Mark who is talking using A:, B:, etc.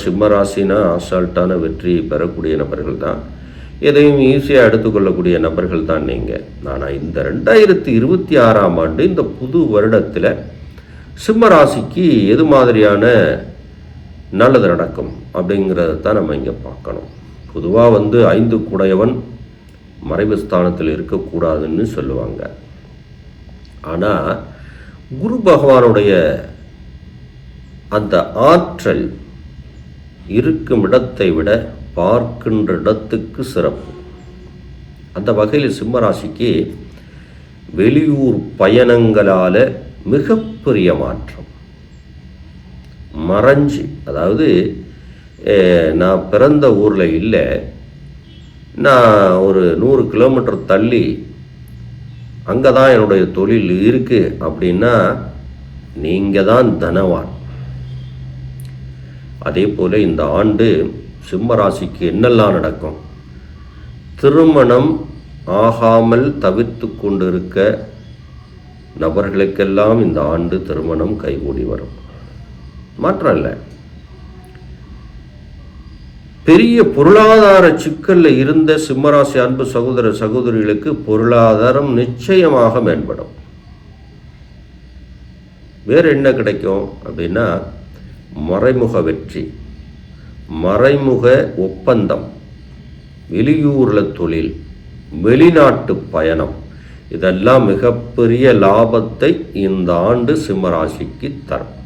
A: சிம்ம ராசினா அசால்ட்டான வெற்றி பெறக்கூடிய நபர்கள் தான், எதையும் ஈஸியாக எடுத்துக்கொள்ளக்கூடிய நபர்கள் தான் நீங்கள். ஆனால் இந்த 2026ஆம் ஆண்டு இந்த புது வருடத்தில் சிம்ம ராசிக்கு எது மாதிரியான நல்லது நடக்கும் அப்படிங்கிறத தான் நம்ம இங்கே பார்க்கணும். பொதுவாக 5 குடையவன் மறைவு ஸ்தானத்தில் இருக்கக்கூடாதுன்னு சொல்லுவாங்க. ஆனால் குரு பகவானுடைய அந்த ஆற்றல் இருக்கும் இடத்தை விட பார்க்கின்ற இடத்துக்கு சிறப்பு. அந்த வகையில் சிம்மராசிக்கு வெளியூர் பயணங்களால் மிகப்பெரிய மாற்றம் மறைஞ்சி, அதாவது நான் பிறந்த ஊரில் இல்லை, நான் ஒரு 100 கிலோமீட்டர் தள்ளி அங்கே தான் என்னுடைய தொழில் இருக்குது அப்படின்னா நீங்கள் தான் தனவான். அதே போல் இந்த ஆண்டு சிம்ம ராசிக்கு என்னெல்லாம் நடக்கும்? திருமணம் ஆகாமல் தவிர்த்து கொண்டிருக்க நபர்களுக்கெல்லாம் இந்த ஆண்டு திருமணம் கைகூடி வரும். மாற்றம் இல்லை, பெரிய பொருளாதார சிக்கலில் இருந்த சிம்மராசி அன்பு சகோதர சகோதரிகளுக்கு பொருளாதாரம் நிச்சயமாக மேம்படும். வேறு என்ன கிடைக்கும் அப்படின்னா மறைமுக வெற்றி, மறைமுக ஒப்பந்தம், வெளியூரில் தொழில், வெளிநாட்டு பயணம், இதெல்லாம் மிகப்பெரிய லாபத்தை இந்த ஆண்டு சிம்மராசிக்கு தரும்.